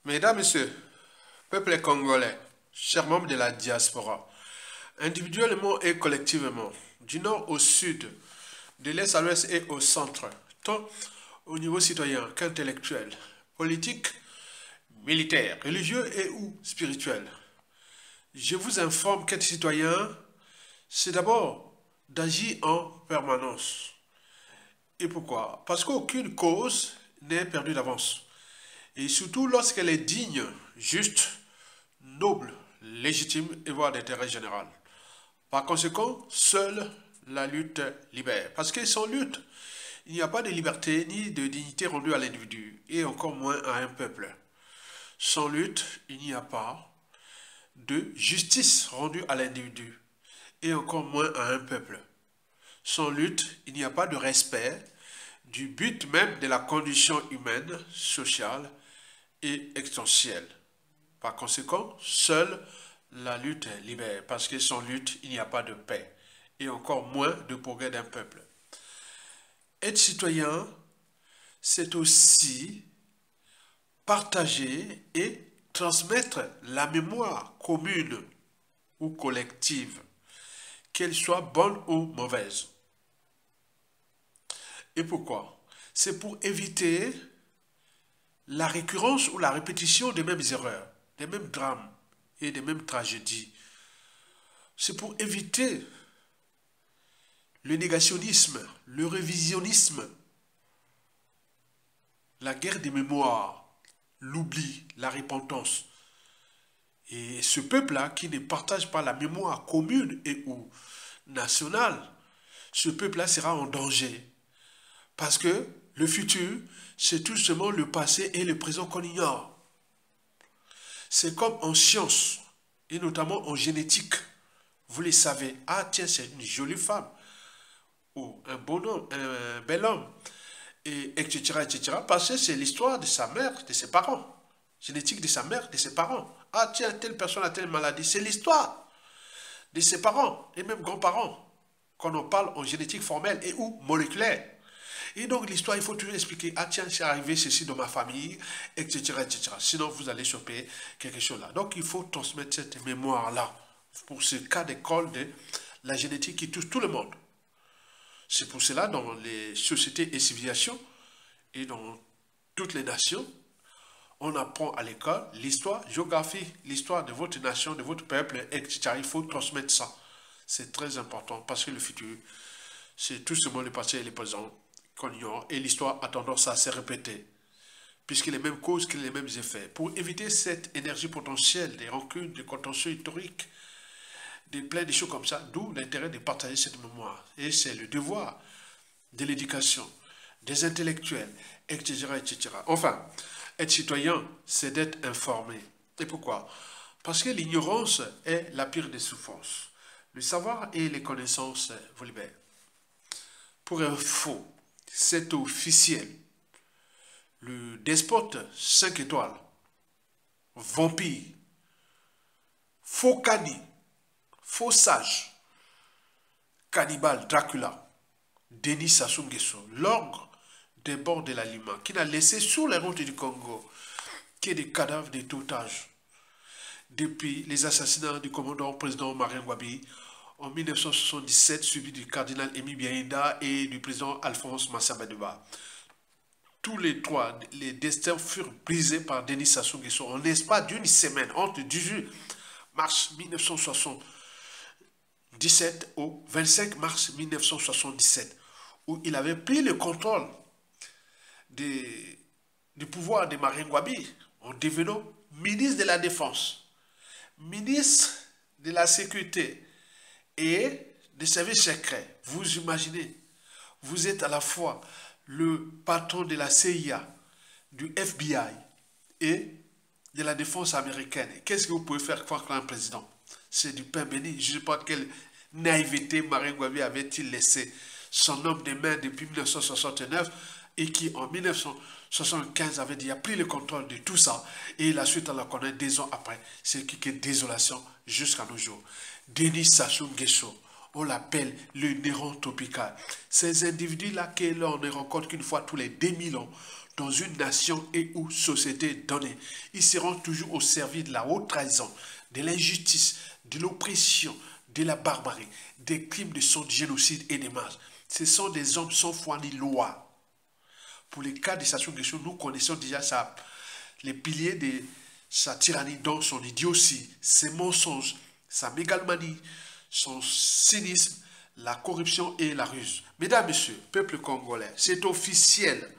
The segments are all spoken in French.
Mesdames, Messieurs, peuple congolais, chers membres de la diaspora, individuellement et collectivement, du nord au sud, de l'est à l'ouest et au centre, tant au niveau citoyen qu'intellectuel, politique, militaire, religieux et ou spirituel, je vous informe qu'être citoyen, c'est d'abord d'agir en permanence. Et pourquoi? Parce qu'aucune cause n'est perdue d'avance. Et surtout lorsqu'elle est digne, juste, noble, légitime et voire d'intérêt général. Par conséquent, seule la lutte libère. Parce que sans lutte, il n'y a pas de liberté ni de dignité rendue à l'individu, et encore moins à un peuple. Sans lutte, il n'y a pas de justice rendue à l'individu, et encore moins à un peuple. Sans lutte, il n'y a pas de respect du but même de la condition humaine, sociale et existentielle. Par conséquent, seule la lutte libère, parce que sans lutte, il n'y a pas de paix, et encore moins de progrès d'un peuple. Être citoyen, c'est aussi partager et transmettre la mémoire commune ou collective, qu'elle soit bonne ou mauvaise. Et pourquoi? C'est pour éviter la récurrence ou la répétition des mêmes erreurs, des mêmes drames et des mêmes tragédies. C'est pour éviter le négationnisme, le révisionnisme, la guerre des mémoires, l'oubli, la repentance. Et ce peuple-là qui ne partage pas la mémoire commune et ou nationale, ce peuple-là sera en danger. Parce que le futur, c'est tout simplement le passé et le présent qu'on ignore. C'est comme en sciences, et notamment en génétique. Vous le savez, ah tiens, c'est une jolie femme, ou un bon homme, un bel homme, et etc., etc. Parce que c'est l'histoire de sa mère, de ses parents. Génétique de sa mère, de ses parents. Ah tiens, telle personne a telle maladie. C'est l'histoire de ses parents, et même grands-parents, quand on parle en génétique formelle et ou moléculaire. Et donc l'histoire, il faut toujours expliquer, ah tiens, c'est arrivé ceci dans ma famille, etc., etc. Sinon, vous allez choper quelque chose là. Donc il faut transmettre cette mémoire-là pour ce cas d'école de la génétique qui touche tout le monde. C'est pour cela, dans les sociétés et civilisations, et dans toutes les nations, on apprend à l'école l'histoire, géographie, l'histoire de votre nation, de votre peuple, etc. Il faut transmettre ça. C'est très important parce que le futur, c'est tout simplement le passé et le présent qu'on ignore, et l'histoire a tendance à se répéter, puisque les mêmes causes que les mêmes effets. Pour éviter cette énergie potentielle, des rancunes, des contentieux historiques, des plein de choses comme ça, d'où l'intérêt de partager cette mémoire. Et c'est le devoir de l'éducation, des intellectuels, etc., etc. Enfin, être citoyen, c'est d'être informé. Et pourquoi? Parce que l'ignorance est la pire des souffrances. Le savoir et les connaissances vous libèrent. Pour info, c'est officiel. Le despote 5 étoiles, vampire, faux cani, faux sage, cannibale Dracula, Denis Sassou Nguesso, l'ogre des bords de la Lima, qui n'a laissé sur les routes du Congo que des cadavres de tout âge. Depuis les assassinats du commandant président Marien Ngouabi en 1977, suivi du cardinal Émile Biaïda et du président Alphonse Massamba-Douba. Tous les trois, les destins furent brisés par Denis Sassou Nguesso en l'espace d'une semaine, entre 18 mars 1977 au 25 mars 1977, où il avait pris le contrôle du pouvoir de Marien Ngouabi en devenant ministre de la Défense, ministre de la Sécurité et des services secrets. Vous imaginez, vous êtes à la fois le patron de la CIA, du FBI et de la défense américaine. Qu'est-ce que vous pouvez faire contre un président? C'est du pain béni. Je ne sais pas quelle naïveté Marien Ngouabi avait-il laissé son homme de main depuis 1969 et qui en 1975 avait déjà pris le contrôle de tout ça, et la suite on la connaît 2 ans après. C'est qui est désolation jusqu'à nos jours. Denis Sassou Nguesso, on l'appelle le néron tropical. Ces individus-là que l'on ne rencontre qu'une fois tous les 2000 ans, dans une nation et ou société donnée. Ils seront toujours au service de la haute trahison, de l'injustice, de l'oppression, de la barbarie, des crimes de sang, de génocide et des marges. Ce sont des hommes sans foi ni loi. Pour les cas de Sassou Nguesso, nous connaissons déjà les piliers de sa tyrannie, dont son idiotie, ses mensonges, sa mégalomanie, son cynisme, la corruption et la ruse. Mesdames, Messieurs, peuple congolais, c'est officiel.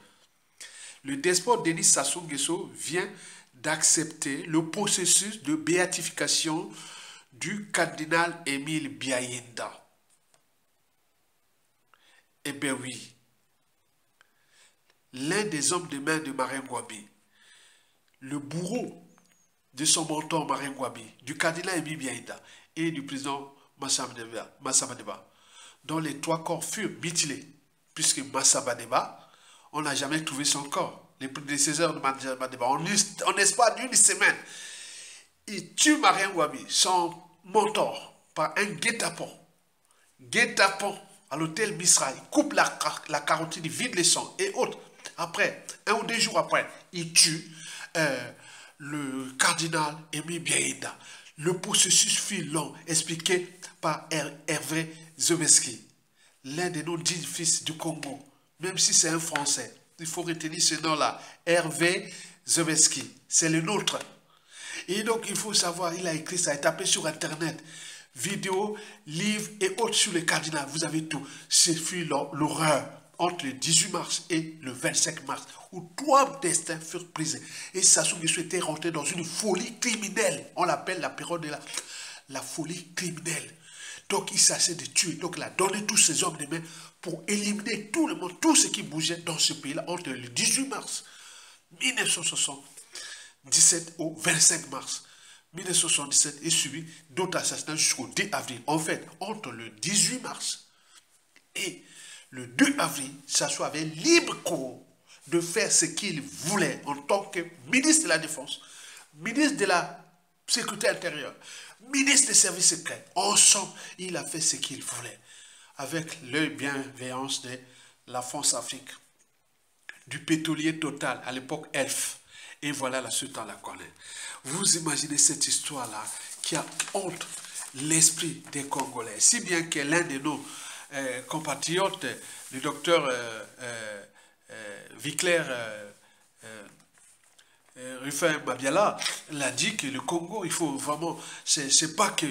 Le despote Denis Sassou Nguesso vient d'accepter le processus de béatification du cardinal Émile Biaïnda. Eh bien oui, l'un des hommes de main de Marien Ngouabi, le bourreau de son mentor Marien Ngouabi, du cardinal Émile Biaïnda et du président Massamadeba, dont les 3 corps furent mutilés, puisque Massamadeba, on n'a jamais trouvé son corps. Les prédécesseurs de Massamadeba, en l'espace d'une semaine, ils tuent Marien Ngouabi, son mentor, par un guet-apens. Guet-apens à l'hôtel Misra, il coupe la carotide, il vide les sangs et autres. Après, 1 ou 2 jours après, il tue le cardinal Émile Biaïnda. Le processus fut long, expliqué par Hervé Zobeski, l'un des nos 10 fils du Congo. Même si c'est un Français, il faut retenir ce nom-là, Hervé Zobeski, c'est le nôtre. Et donc, il faut savoir, il a écrit ça, il a tapé sur Internet, vidéos, livres et autres sur le cardinal. Vous avez tout. Ce fut l'horreur entre le 18 mars et le 25 mars, où 3 destins furent brisés. Et Sassou Nguesso était rentré dans une folie criminelle. On l'appelle la période de la folie criminelle. Donc, il s'agissait de tuer. Donc, il a donné tous ses hommes de main pour éliminer tout le monde, tout ce qui bougeait dans ce pays-là entre le 18 mars 1977 au 25 mars 1977 et suivi d'autres assassinats jusqu'au 2 avril. En fait, entre le 18 mars et le 2 avril, Sassou avait libre cours de faire ce qu'il voulait en tant que ministre de la Défense, ministre de la Sécurité intérieure, ministre des Services secrets. Ensemble, il a fait ce qu'il voulait, avec la bienveillance de la France-Afrique, du pétrolier Total, à l'époque ELF. Et voilà la suite, on la connaît. Vous imaginez cette histoire-là qui a honte l'esprit des Congolais. Si bien que l'un de nos compatriotes, le docteur Vicler Rufin Mabiala, l'a dit que le Congo, il faut vraiment, c'est pas que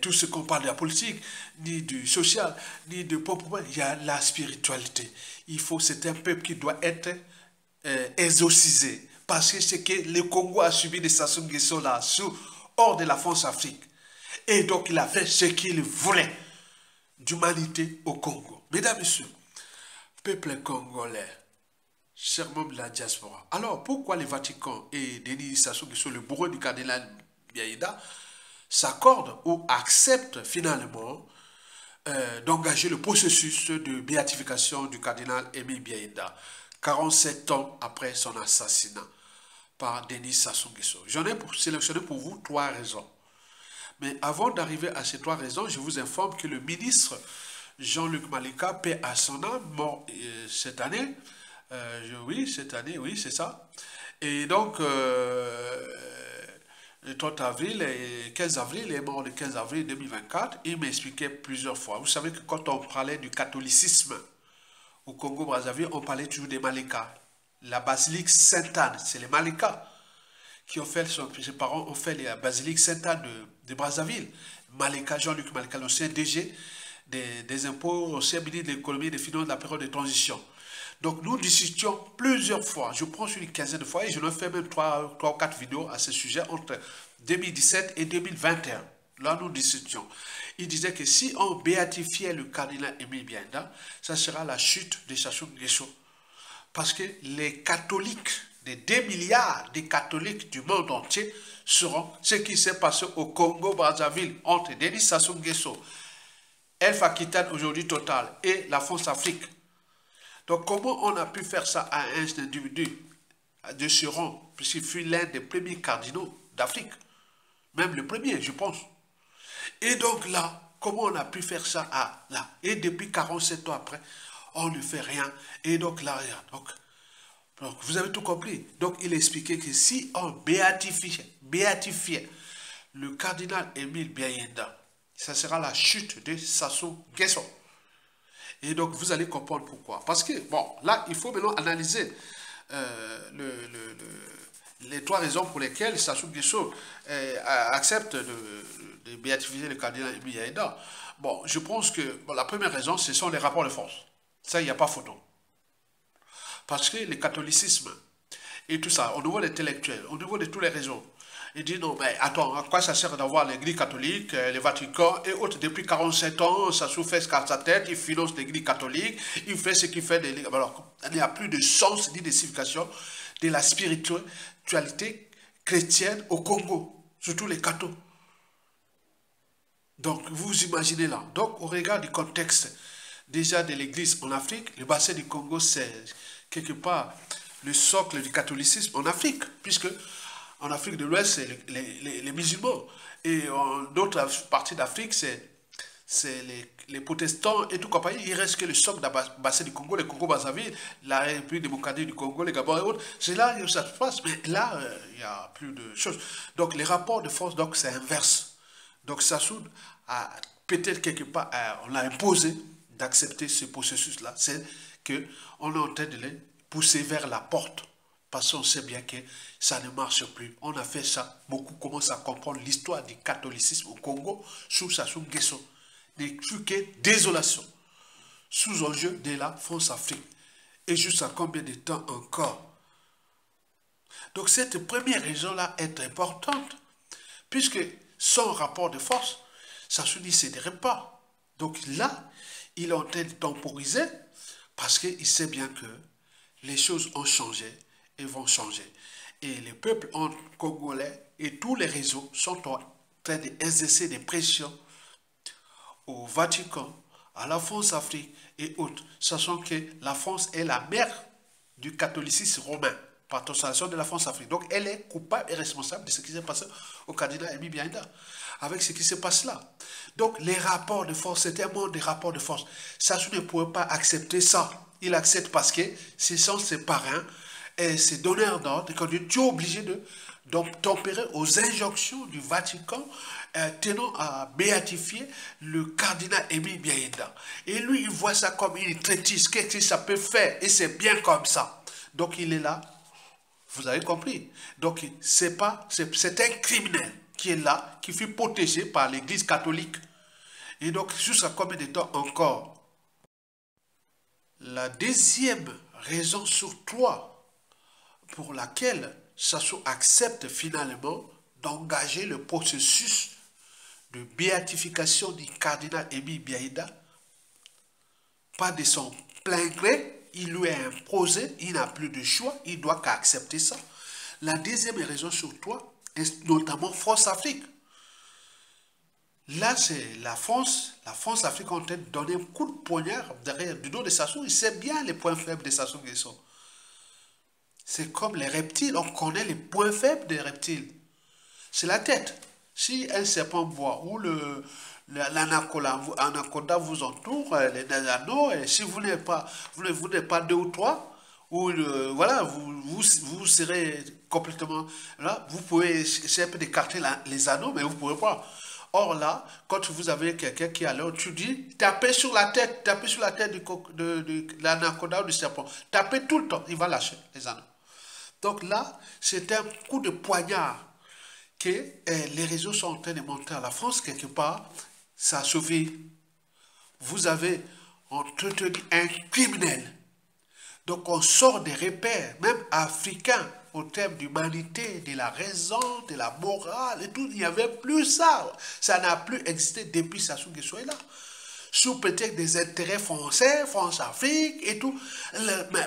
tout ce qu'on parle de la politique, ni du social, ni de pop, il y a la spiritualité. C'est un peuple qui doit être exorcisé. Parce que c'est que le Congo a subi des Sassou Nguesso là, hors de la France-Afrique. Et donc il a fait ce qu'il voulait d'humanité au Congo. Mesdames, Messieurs, peuple congolais, chers membres de la diaspora. Alors, pourquoi le Vatican et Denis Sassou Nguesso, le bourreau du cardinal Biaïnda, s'accordent ou acceptent finalement d'engager le processus de béatification du cardinal Émile Biaïnda, 47 ans après son assassinat par Denis Sassou Nguesso? J'en ai sélectionné pour vous 3 raisons. Mais avant d'arriver à ces 3 raisons, je vous informe que le ministre Jean-Luc Malika, paix à son âme, mort cette année. Oui, cette année, oui, c'est ça. Et donc, le 30 avril et 15 avril, il est mort le 15 avril 2024. Il m'expliquait plusieurs fois. Vous savez que quand on parlait du catholicisme au Congo-Brazzaville, on parlait toujours des Malikas. La basilique Sainte-Anne, c'est les Malikas qui ont fait, ses parents ont fait la basilique Sainte-Anne de Brazzaville. Malika, Jean-Luc Malika, l'ancien DG des impôts, ancien ministre de l'économie et des finances de la période de transition. Donc nous discutions plusieurs fois, je prends sur une quinzaine de fois et je leur fais même 3 ou 4 vidéos à ce sujet entre 2017 et 2021. Là nous discutions. Il disait que si on béatifiait le cardinal Émile Biaïnda, ça sera la chute de Sassou Nguesso. Parce que les catholiques, les 2 milliards de catholiques du monde entier seront ce qui s'est passé au Congo-Brazzaville entre Denis Sassou Nguesso, Elf Aquitaine aujourd'hui Total et la France-Afrique. Donc comment on a pu faire ça à un individu de ce rang, puisqu'il fut l'un des premiers cardinaux d'Afrique, même le premier je pense. Et donc là, comment on a pu faire ça là? Et depuis 47 ans après, on ne fait rien. Et donc là, donc, Donc, vous avez tout compris. Donc, il expliquait que si on béatifiait le cardinal Émile Biayenda, ça sera la chute de Sassou Nguesso. Et donc, vous allez comprendre pourquoi. Parce que, bon, là, il faut maintenant analyser les trois raisons pour lesquelles Sassou Nguesso accepte de béatifier le cardinal Émile Biayenda. Bon, je pense que bon, la première raison, ce sont les rapports de force. Ça, il n'y a pas photo. Parce que le catholicisme et tout ça, au niveau intellectuel, au niveau de tous les réseaux, il dit non, mais attends, à quoi ça sert d'avoir l'église catholique, le Vatican et autres. Depuis 47 ans, ça souffle sa tête, il finance l'église catholique, il fait ce qu'il fait. Alors, il n'y a plus de sens ni de signification de la spiritualité chrétienne au Congo, surtout les cathos. Donc, vous imaginez là. Donc, au regard du contexte déjà de l'église en Afrique, le bassin du Congo, c'est quelque part le socle du catholicisme en Afrique, puisque en Afrique de l'Ouest, c'est les musulmans. Et en d'autres parties d'Afrique, c'est les protestants et tout compagnie. Il reste que le socle du bassin du Congo, le Congo-Brazzaville, la République démocratique du Congo, les Gabon et autres. C'est là où ça se passe. Mais là, il n'y a plus de choses. Donc, les rapports de force, donc, c'est inverse. Donc, Sassou a peut-être quelque part, on l'a imposé d'accepter ce processus-là. C'est qu'on est en train de les pousser vers la porte. Parce qu'on sait bien que ça ne marche plus. On a fait ça. Beaucoup commencent à comprendre l'histoire du catholicisme au Congo sous Sassou Nguesso. Ne fut que désolation. Sous enjeu de la France-Afrique. Et jusqu'à combien de temps encore? Donc cette première raison-là est importante. Puisque sans rapport de force, Sassou ne céderait pas. Donc là, il est en train de temporiser parce qu'il sait bien que les choses ont changé et vont changer. Et les peuples congolais et tous les réseaux sont en train d'exercer des pressions au Vatican, à la France-Afrique et autres, sachant que la France est la mère du catholicisme romain, par translation de la France-Afrique. Donc elle est coupable et responsable de ce qui s'est passé au cardinal Émile Biayenda, avec ce qui se passe là. Donc les rapports de force, c'est un monde de rapports de force. Sassou ne pouvait pas accepter ça. Il accepte parce que ce sont ses parrains et ses donneurs d'ordre, quand tu es obligé de tempérer aux injonctions du Vatican tenant à béatifier le cardinal Émile Biayenda. Et lui, il voit ça comme une traîtrise, qu'est-ce que ça peut faire, et c'est bien comme ça. Donc il est là, vous avez compris. Donc c'est un criminel qui est là, qui fut protégé par l'église catholique. Et donc jusqu'à combien de temps encore? La deuxième raison sur trois pour laquelle Sassou accepte finalement d'engager le processus de béatification du cardinal Émile Biayenda, pas de son plein gré, il lui a imposé, il n'a plus de choix, il doit qu'accepter ça. La deuxième raison sur trois est notamment France-Afrique. Là, c'est la France-Afrique en train de donner un coup de poignard derrière du dos de Sassou. Il sait bien les points faibles de Sassou Nguesso. C'est comme les reptiles, on connaît les points faibles des reptiles. C'est la tête. Si un serpent boit ou l'anaconda vous entoure, les anneaux, et si vous n'êtes pas deux ou trois, ou voilà, vous serez complètement là, vous pouvez essayer un peu d'écarter les anneaux, mais vous ne pouvez pas. Or là, quand vous avez quelqu'un qui est à l'heure, tu dis, tapez sur la tête de l'anaconda ou du serpent. Tapez tout le temps, il va lâcher les anneaux. Donc là, c'est un coup de poignard que les réseaux sont en train de montrer à la France, quelque part, ça a sauvé. Vous avez entretenu un criminel. Donc on sort des repères, même africains, au terme d'humanité, de la raison, de la morale et tout. Il n'y avait plus ça. Ça n'a plus existé depuis Sassou Nguesso est là. Sous peut-être des intérêts français, France-Afrique et tout.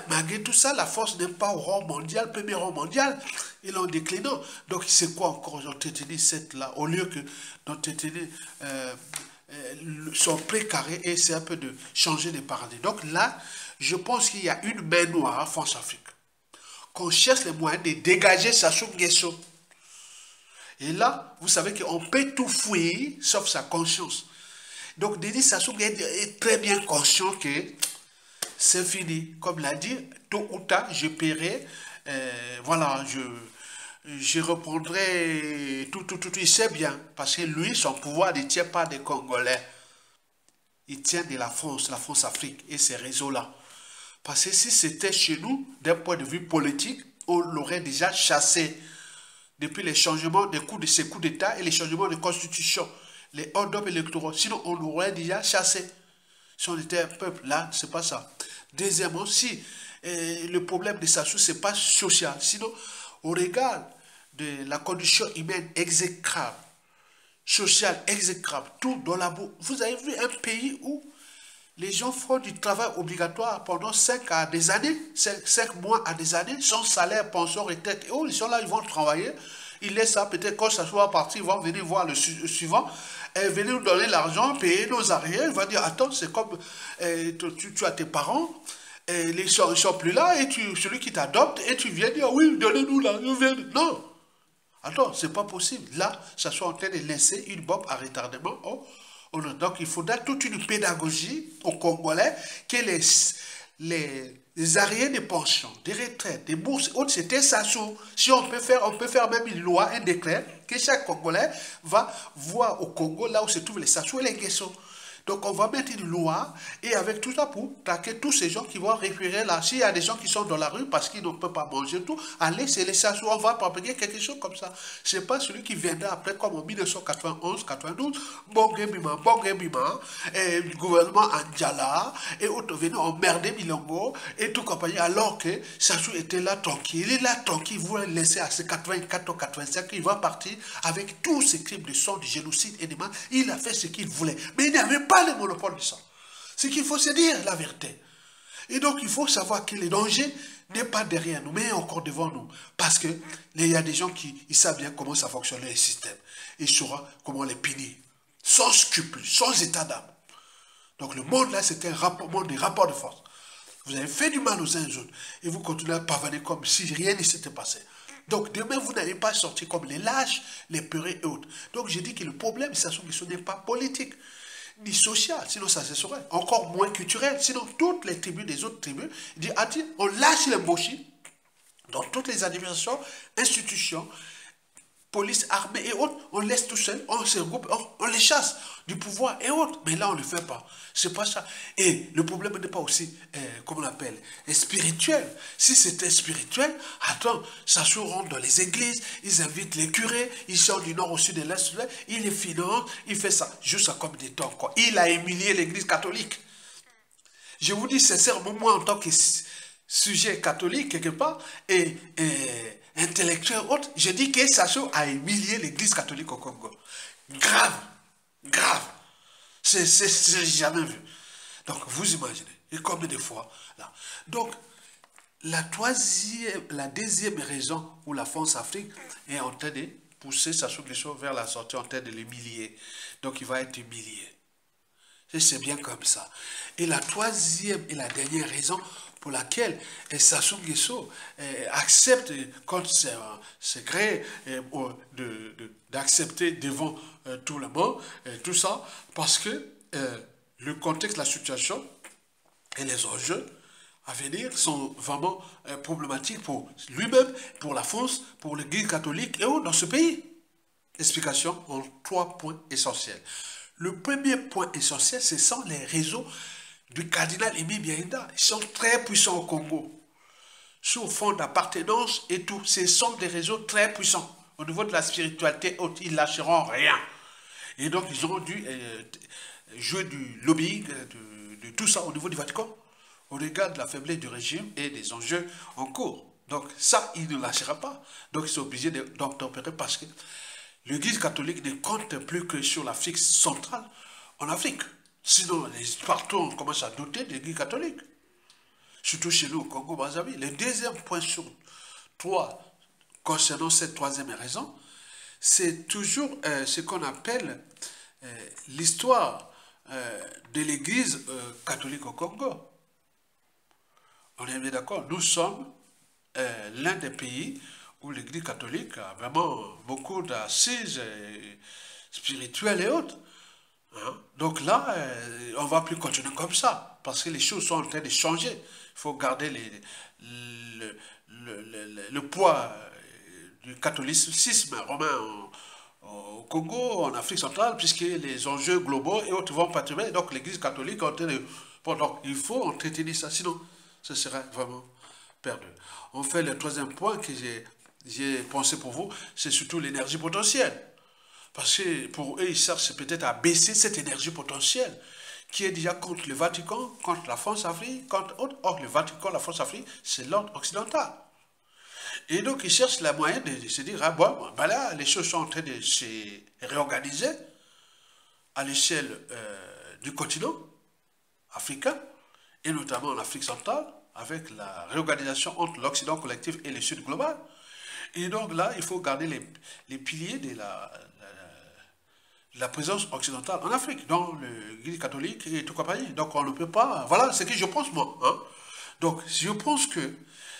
Malgré tout ça, la force n'est pas au rang mondial, premier rang mondial. Ils l'ont décliné. Donc c'est quoi encore d'entretenir cette là, au lieu que d'entretenir son précaré, et c'est un peu de changer les paradigmes. Donc là, je pense qu'il y a une main noire à France-Afrique. Qu'on cherche les moyens de dégager Sassou Nguesso. Et là, vous savez qu'on peut tout fouiller, sauf sa conscience. Donc, Denis Sassou Nguesso est très bien conscient que c'est fini. Comme l'a dit, tôt ou tard, je paierai. Voilà, je reprendrai tout. Il sait bien. Parce que lui, son pouvoir ne tient pas des Congolais. Il tient de la France-Afrique et ces réseaux-là. Parce que si c'était chez nous, d'un point de vue politique, on l'aurait déjà chassé. Depuis les changements des coups de ces coups d'État et les changements de constitution, les hold-up électoraux. Sinon, on l'aurait déjà chassé. Si on était un peuple, là, c'est pas ça. Deuxièmement, si le problème de Sassou, c'est pas social. Sinon, au regard de la condition humaine exécrable, sociale exécrable, tout dans la boue. Vous avez vu un pays où les gens font du travail obligatoire pendant 5 à des années, 5 mois à des années, sans salaire, pension, retraite. Oh, ils sont là, ils vont travailler. Ils laissent ça, peut-être quand ça soit parti, ils vont venir voir le suivant, et venir nous donner l'argent, payer nos arrières. Ils vont dire, attends, c'est comme tu as tes parents, et ils sont plus là, et celui qui t'adopte, et tu viens dire, oui, donnez-nous là, non. Attends, c'est pas possible. Là, ça soit en train de laisser une bombe à retardement. Donc, il faudra toute une pédagogie aux Congolais que les arriérés de pension, des retraites, des bourses, autres, c'était ça. Si on peut faire même une loi, un décret, que chaque Congolais va voir au Congo, là où se trouvent les Sassou et les Guessons. Donc on va mettre une loi et avec tout ça pour traquer tous ces gens qui vont récupérer là. S'il y a des gens qui sont dans la rue parce qu'ils ne peuvent pas manger tout, allez, c'est les Sassou, on va propager quelque chose comme ça. C'est pas celui qui viendra après comme en 1991, 92, Bongue-Bima, et le gouvernement Andjala, et autres venaient emmerder Milongo et tout compagnie, alors que Sassou était là tranquille. Il est là tranquille, vous le laissez à ses 84 ou 85, il va partir avec tous ces crimes de sang, de génocide et de mal. Il a fait ce qu'il voulait. Mais il n'avait pas le monopole du sang. C'est qu'il faut se dire la vérité. Et donc, il faut savoir que le danger n'est pas derrière nous, mais encore devant nous. Parce qu'il y a des gens qui ils savent bien comment ça fonctionne, les systèmes. Ils sauront comment les punir. Sans scrupules, sans état d'âme. Donc, le monde là, c'est un monde des rapports de force. Vous avez fait du mal aux uns et aux autres. Et vous continuez à pavaner comme si rien ne s'était passé. Donc, demain, vous n'allez pas sortir comme les lâches, les peureux et autres. Donc, je dis que le problème, ce n'est pas politique ni social, sinon ça se saurait. Encore moins culturel, sinon toutes les tribus des autres tribus, disent, on lâche les mochis dans toutes les administrations, institutions, police, armée et autres, on laisse tout seul, on se regroupe, on les chasse du pouvoir et autres. Mais là, on ne le fait pas. C'est pas ça. Et le problème n'est pas aussi, comment on appelle, spirituel. Si c'était spirituel, attends, ça se rend dans les églises, ils invitent les curés, ils sont du nord au sud de l'est, ils les financent, il fait ça, juste comme des temps, quoi. Il a humilié l'église catholique. Je vous dis sincèrement, moi, en tant que sujet catholique, quelque part, et intellectuel autre, je dis que Sassou a humilié l'église catholique au Congo. Grave, grave. C'est jamais vu. Donc, vous imaginez, et combien de fois, là. Donc, la deuxième raison où la France-Afrique est en train de pousser Sassou Nguesso vers la sortie, en train de l'humilier. Donc, il va être humilié. C'est bien comme ça. Et la troisième et la dernière raison pour laquelle Sassou Nguesso accepte, quand c'est créé, d'accepter devant tout le monde, tout ça, parce que le contexte, la situation et les enjeux à venir sont vraiment problématiques pour lui-même, pour la France, pour l'Église catholique et autres dans ce pays. Explication en 3 points essentiels. Le premier point essentiel, ce sont les réseaux du cardinal Aimé Biaïda. Ils sont très puissants au Congo. Sur fond d'appartenance et tout, ce sont des réseaux très puissants. Au niveau de la spiritualité, ils ne lâcheront rien. Et donc, ils ont dû jouer du lobbying, de tout ça au niveau du Vatican, au regard de la faiblesse du régime et des enjeux en cours. Donc, ça, il ne lâchera pas. Donc, ils sont obligés d'opérer parce que l'Église catholique ne compte plus que sur l'Afrique centrale en Afrique. Sinon, partout, on commence à douter de l'Église catholique. Surtout chez nous, au Congo-Brazzaville. Le deuxième point sur 3, concernant cette troisième raison, c'est toujours ce qu'on appelle l'histoire de l'Église catholique au Congo. On est bien d'accord, nous sommes l'un des pays où l'Église catholique a vraiment beaucoup d'assises spirituelles et autres. Hein. Donc là, on ne va plus continuer comme ça, parce que les choses sont en train de changer. Il faut garder le poids du catholicisme romain au Congo, en Afrique centrale, puisque les enjeux globaux et autres vont perturber. Donc l'Église catholique est en train de... Bon, donc il faut entretenir ça, sinon ce serait vraiment perdu. On fait le troisième point que j'ai pensé pour vous, c'est surtout l'énergie potentielle. Parce que pour eux, ils cherchent peut-être à baisser cette énergie potentielle qui est déjà contre le Vatican, contre la France-Afrique, contre autres. Or, le Vatican, la France-Afrique, c'est l'ordre occidental. Et donc, ils cherchent la moyen de se dire, ah bon, ben là, les choses sont en train de se réorganiser à l'échelle du continent africain, et notamment en Afrique centrale, avec la réorganisation entre l'Occident collectif et le Sud global. Et donc là, il faut garder les piliers de la présence occidentale en Afrique, dans l'Église catholique et tout compagnie. Donc on ne peut pas... Voilà ce que je pense moi. Hein. Donc je pense que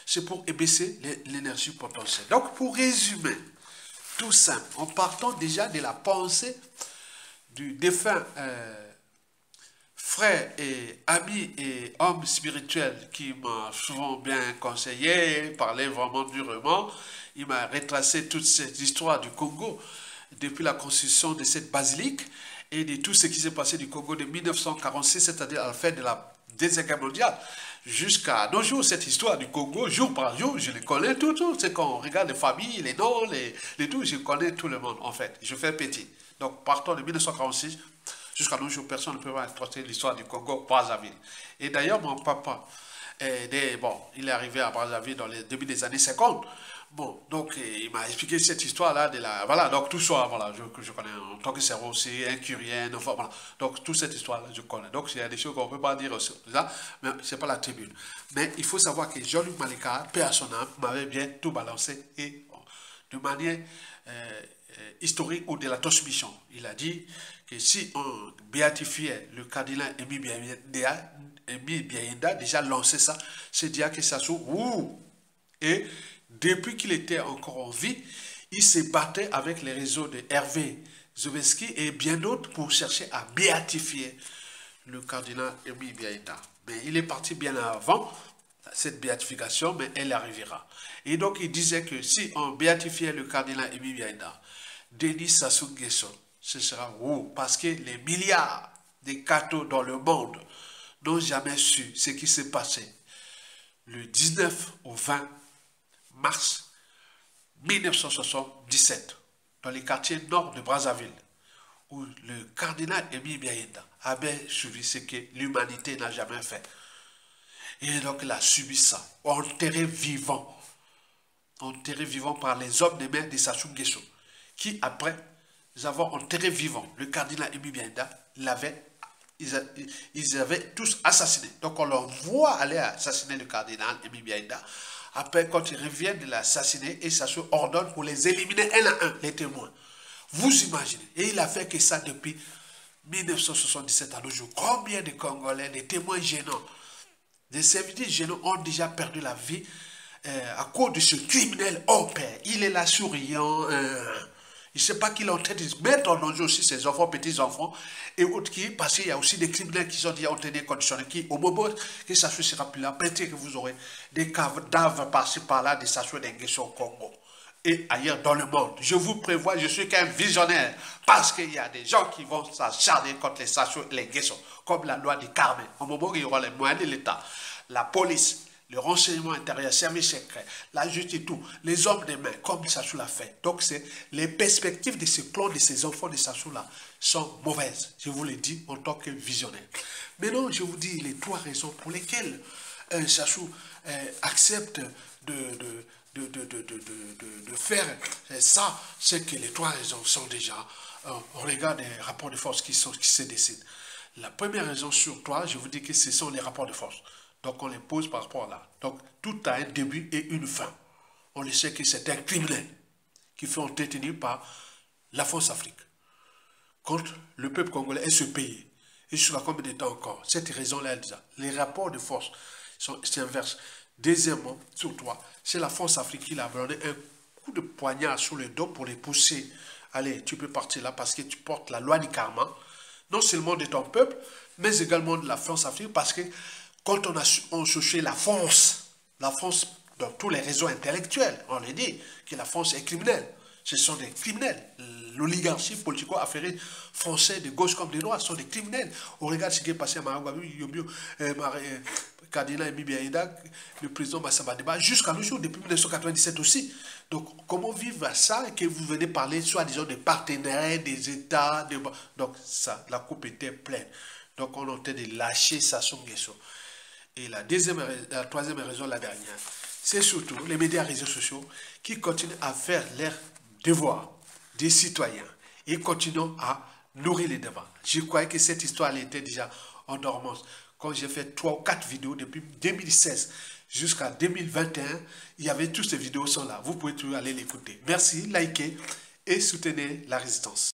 c'est pour ébaisser l'énergie potentielle. Donc pour résumer, tout simple, en partant déjà de la pensée du défunt frère et ami et homme spirituel qui m'a souvent bien conseillé, parlait vraiment durement. Il m'a retracé toute cette histoire du Congo depuis la construction de cette basilique et de tout ce qui s'est passé du Congo de 1946, c'est-à-dire à la fin de la Deuxième Guerre mondiale, jusqu'à nos jours. Cette histoire du Congo, jour par jour, je les connais tout. C'est quand on regarde les familles, les noms, les tout, je connais tout le monde en fait. Je fais petit. Donc partant de 1946, jusqu'à nos jours, personne ne peut pas traiter l'histoire du Congo, Brazzaville. Et d'ailleurs, mon papa, il est arrivé à Brazzaville dans les débuts des années 50. Bon, donc il m'a expliqué cette histoire-là de la... Voilà, donc tout ça, voilà, je connais en tant que cerveau aussi, un curien, enfin, voilà. Donc toute cette histoire-là, je connais. Donc il y a des choses qu'on ne peut pas dire aussi, là, mais ce n'est pas la tribune. Mais il faut savoir que Jean-Luc Malika, paix à son âme, m'avait bien tout balancé et bon, de manière historique ou de la transmission. Il a dit que si on béatifiait le cardinal Émile Biaïda, déjà lancé ça, c'est dire que ça s'ouvre. Et depuis qu'il était encore en vie, il se battait avec les réseaux de Hervé Zoveski et bien d'autres pour chercher à béatifier le cardinal Émile Biaïda. Mais il est parti bien avant cette béatification, mais elle arrivera. Et donc il disait que si on béatifiait le cardinal Émile Biaïda, Denis Sassou Nguesso, ce sera où? Parce que les milliards de cathos dans le monde n'ont jamais su ce qui s'est passé le 19 au 20 mars 1977 dans les quartiers nord de Brazzaville, où le cardinal Émile Biaïda avait subi ce que l'humanité n'a jamais fait. Et donc il a subi ça, enterré vivant par les hommes de main de Sassou Nguesso, qui après avoir enterré vivant le cardinal Émile Biaïda, ils avaient tous assassiné. Donc on leur voit aller assassiner le cardinal Émile Biaïda. Après, quand ils reviennent de l'assassiner, et ça se ordonne pour les éliminer un à un, les témoins. Vous imaginez. Et il a fait que ça depuis 1977 à nos jours. Combien de Congolais, des témoins gênants, des serviteurs gênants ont déjà perdu la vie à cause de ce criminel hors pair. Il est là souriant. Il ne sait pas qu'il est en train de mettre en danger aussi ses enfants, petits-enfants, et autres qui, parce qu'il y a aussi des criminels qui sont déjà en train de conditionner, qui, au moment que ça se sera plus là, peut-être que vous aurez des cadavres par-ci par-là, des statues d'Inguesso au Congo, et ailleurs dans le monde. Je vous prévois, je suis qu'un visionnaire, parce qu'il y a des gens qui vont s'acharner contre les statues d'Inguesso, comme la loi du Carmen. Au moment où il y aura les moyens de l'État, la police, le renseignement intérieur, service secret, la justice et tout, les hommes de main, comme Sassou l'a fait. Donc, les perspectives de ce clan, de ces enfants de Sassou-là, sont mauvaises. Je vous le dis en tant que visionnaire. Maintenant, je vous dis les trois raisons pour lesquelles Sassou accepte de faire ça. C'est que les trois raisons sont déjà, on regarde les rapports de force qui se décident. La première raison sur trois, je vous dis que ce sont les rapports de force. Donc on les pose par rapport là. Donc tout a un début et une fin. On le sait que c'est un criminel qui fait entretenir par la France-Afrique contre le peuple congolais et ce pays. Et sur combien de temps encore? Cette raison-là, les rapports de force s'inversent. Deuxièmement, sur toi, c'est la France-Afrique qui l'a donné un coup de poignard sur le dos pour les pousser. Allez, tu peux partir là parce que tu portes la loi du karma. non seulement de ton peuple, mais également de la France-Afrique, parce que quand on cherchait la France dans tous les réseaux intellectuels, on le dit, que la France est criminelle. Ce sont des criminels. L'oligarchie politico-affairée française de gauche comme de droite sont des criminels. On regarde ce qui est passé à Marabou, Yomio, Kadina et Mibiaïda, le président Massamba Deba, jusqu'à nos jours, depuis 1997 aussi. Donc, comment vivre à ça et que vous venez parler, soi-disant, des partenaires, des États, donc ça, la coupe était pleine. Donc, on est en train de lâcher ça sur Nguesso. Et la troisième raison, la dernière, c'est surtout les médias réseaux sociaux qui continuent à faire leur devoir des citoyens et continuent à nourrir les débats. Je croyais que cette histoire était déjà en dormance. Quand j'ai fait 3 ou 4 vidéos depuis 2016 jusqu'à 2021, il y avait toutes ces vidéos sont là. Vous pouvez toujours aller l'écouter. Merci, likez et soutenez la résistance.